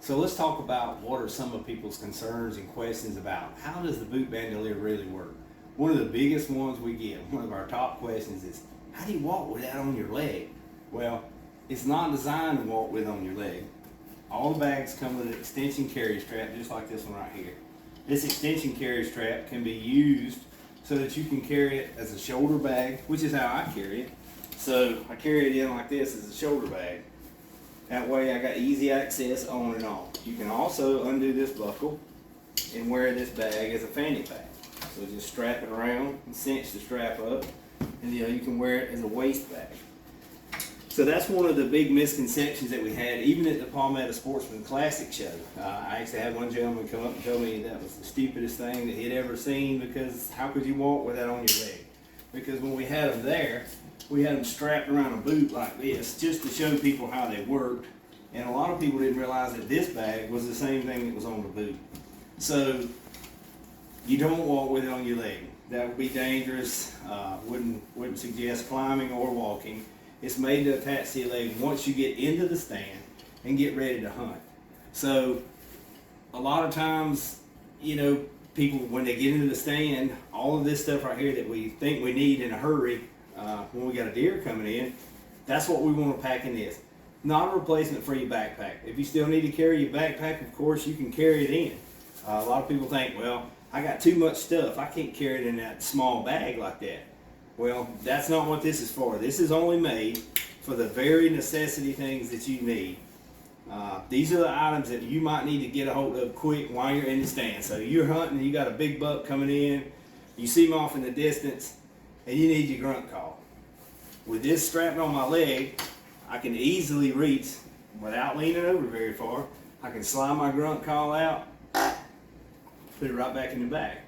So let's talk about what are some of people's concerns and questions about how does the boot bandolier really work? One of the biggest ones we get, one of our top questions is, how do you walk with that on your leg? Well, it's not designed to walk with on your leg. All the bags come with an extension carry strap, just like this one right here. This extension carry strap can be used so that you can carry it as a shoulder bag, which is how I carry it. So I carry it in like this as a shoulder bag. That way I got easy access on and off. You can also undo this buckle and wear this bag as a fanny pack. So just strap it around and cinch the strap up, and you can wear it as a waist bag. So that's one of the big misconceptions that we had, even at the Palmetto Sportsman Classic show. I actually had one gentleman come up and tell me that was the stupidest thing that he'd ever seen, because how could you walk with that on your leg? Because when we had them there, we had them strapped around a boot like this, just to show people how they worked. And a lot of people didn't realize that this bag was the same thing that was on the boot. So you don't walk with it on your leg. That would be dangerous. Wouldn't suggest climbing or walking. It's made to attach to your leg once you get into the stand and get ready to hunt. So a lot of times, people, when they get into the stand, all of this stuff right here that we think we need in a hurry, when we got a deer coming in, that's what we want to pack in this. Not a replacement for your backpack. If you still need to carry your backpack, of course, you can carry it in. A lot of people think, well, I got too much stuff. I can't carry it in that small bag like that. Well, that's not what this is for. This is only made for the very necessity things that you need. These are the items that you might need to get a hold of quick while you're in the stand. So you're hunting, you got a big buck coming in, you see him off in the distance, and you need your grunt call. With this strapped on my leg, I can easily reach without leaning over very far. I can slide my grunt call out, put it right back in the bag.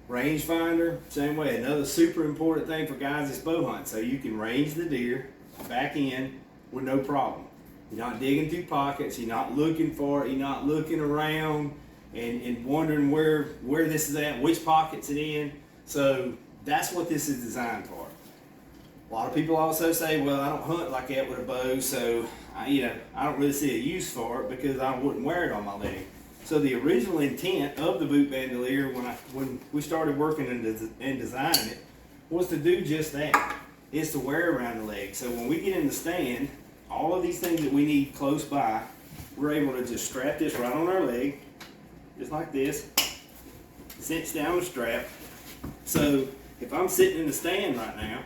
Rangefinder, same way. Another super important thing for guys is bow hunting. So you can range the deer back in with no problem. You're not digging through pockets, you're not looking for it, you're not looking around and wondering where this is at, which pocket's it in. So that's what this is designed for. A lot of people also say, well, I don't hunt like that with a bow, so I don't really see a use for it because I wouldn't wear it on my leg. So the original intent of the boot bandolier when we started working and designing it was to do just that. It's to wear around the leg. So when we get in the stand, all of these things that we need close by, we're able to just strap this right on our leg, just like this, cinch down the strap. So if I'm sitting in the stand right now,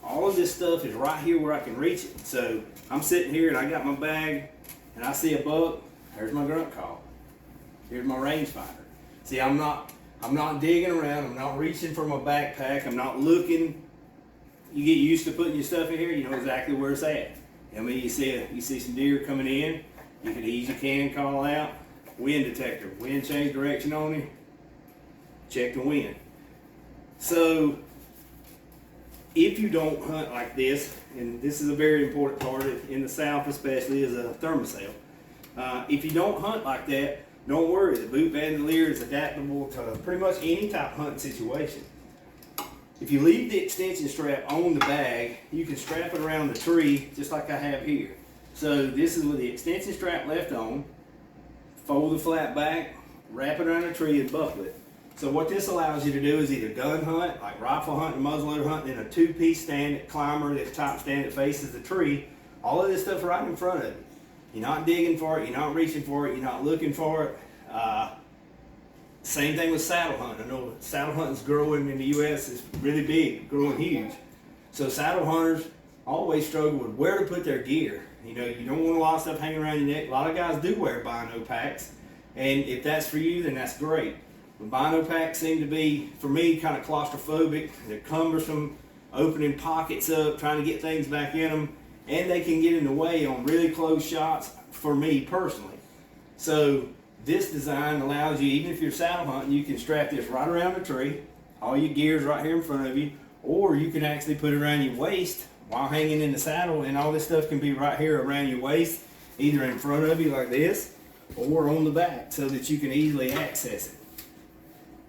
all of this stuff is right here where I can reach it. So I'm sitting here and I got my bag and I see a buck, there's my grunt call. Here's my rangefinder. See, I'm not digging around, I'm not reaching for my backpack, I'm not looking. You get used to putting your stuff in here, you know exactly where it's at. I mean, you see some deer coming in, you can easy can call out, wind detector, wind change direction on you, check the wind. So if you don't hunt like this, and this is a very important part in the South especially, is a thermocell. If you don't hunt like that, don't worry, the boot bandolier is adaptable to pretty much any type of hunting situation. If you leave the extension strap on the bag, you can strap it around the tree just like I have here. So this is with the extension strap left on, fold the flap back, wrap it around the tree and buckle it. So what this allows you to do is either gun hunt, like rifle hunt and muzzleloader hunt, in a two-piece stand, climber, that top stand that faces the tree, all of this stuff right in front of you. You're not digging for it, you're not reaching for it, you're not looking for it. Same thing with saddle hunting. I know saddle hunting is growing in the U.S. It's really big, growing huge. So saddle hunters always struggle with where to put their gear. You don't want a lot of stuff hanging around your neck. A lot of guys do wear bino packs, and if that's for you, then that's great. But bino packs seem to be, for me, kind of claustrophobic. They're cumbersome, opening pockets up, trying to get things back in them, and they can get in the way on really close shots for me personally. So this design allows you, even if you're saddle hunting, you can strap this right around the tree, all your gear's right here in front of you, or you can actually put it around your waist while hanging in the saddle, and all this stuff can be right here around your waist, either in front of you like this, or on the back, so that you can easily access it.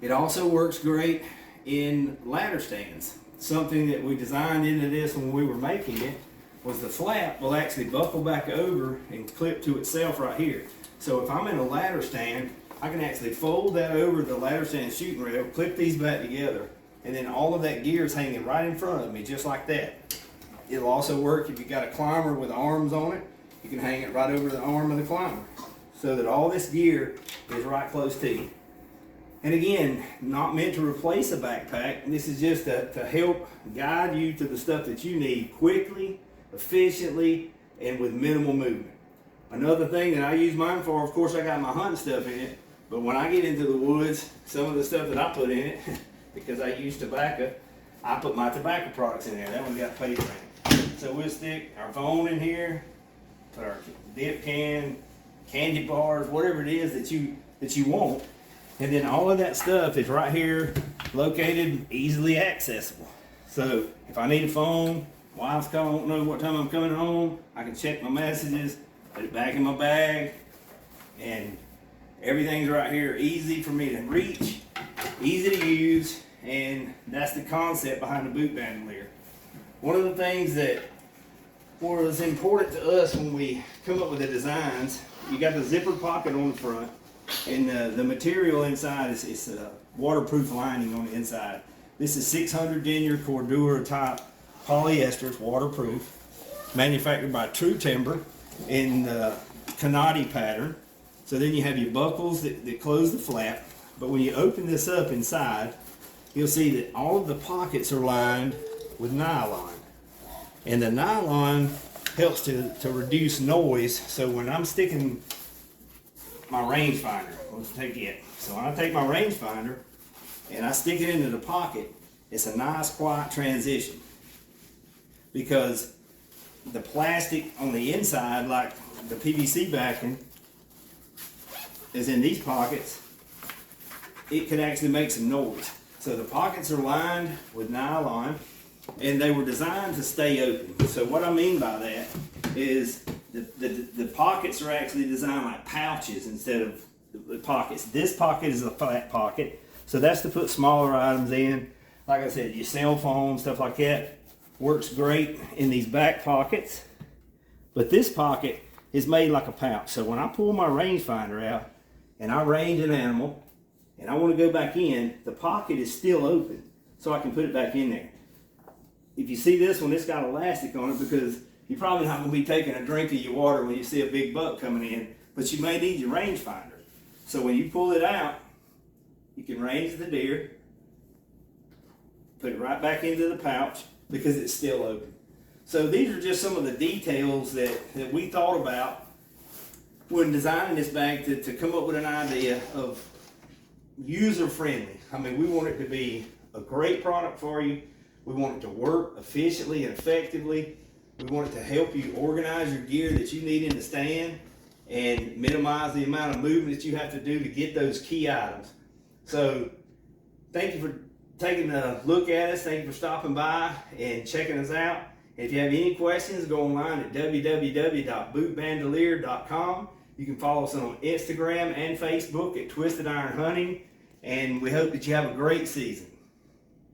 It also works great in ladder stands. Something that we designed into this when we were making it was the flap will actually buckle back over and clip to itself right here. So if I'm in a ladder stand, I can actually fold that over the ladder stand shooting rail, clip these back together, and then all of that gear is hanging right in front of me, just like that. It'll also work if you got a climber with arms on it. You can hang it right over the arm of the climber, so that all this gear is right close to you. And again, not meant to replace a backpack. This is just to help guide you to the stuff that you need quickly, efficiently, and with minimal movement. Another thing that I use mine for, of course, I got my hunting stuff in it, but when I get into the woods, some of the stuff that I put in it, because I use tobacco, I put my tobacco products in there. That one's got paper in it. So we'll stick our phone in here, put our dip can, candy bars, whatever it is that you want. And then all of that stuff is right here, located, easily accessible. So if I need a phone, wife's calling, won't know what time I'm coming home, I can check my messages, put it back in my bag, and everything's right here, easy for me to reach, easy to use, and that's the concept behind the boot bandolier. One of the things that was important to us when we come up with the designs, you got the zipper pocket on the front, and the material inside is a waterproof lining on the inside. This is 600 denier Cordura type polyester, it's waterproof, manufactured by True Timber in the Canadi pattern. So then you have your buckles that close the flap, but when you open this up inside, you'll see that all of the pockets are lined with nylon. And the nylon helps to reduce noise, so when I'm sticking my rangefinder, let's take it. So when I take my rangefinder and I stick it into the pocket, it's a nice quiet transition, because the plastic on the inside, like the PVC backing, is in these pockets. It could actually make some noise. So the pockets are lined with nylon, and they were designed to stay open. So what I mean by that is the pockets are actually designed like pouches instead of the pockets. This pocket is a flat pocket, so that's to put smaller items in. Like I said, your cell phone, stuff like that, works great in these back pockets. But this pocket is made like a pouch. So when I pull my rangefinder out and I range an animal and I want to go back in, the pocket is still open, so I can put it back in there. If you see this one, it's got elastic on it because you're probably not going to be taking a drink of your water when you see a big buck coming in, but you may need your rangefinder. So when you pull it out, you can range the deer, put it right back into the pouch because it's still open. So these are just some of the details that we thought about when designing this bag to come up with an idea of user-friendly. I mean, we want it to be a great product for you. We want it to work efficiently and effectively. We want it to help you organize your gear that you need in the stand and minimize the amount of movement that you have to do to get those key items. So thank you for taking a look at us. Thank you for stopping by and checking us out. If you have any questions, go online at www.bootbandolier.com. You can follow us on Instagram and Facebook at Twisted Iron Hunting, and we hope that you have a great season.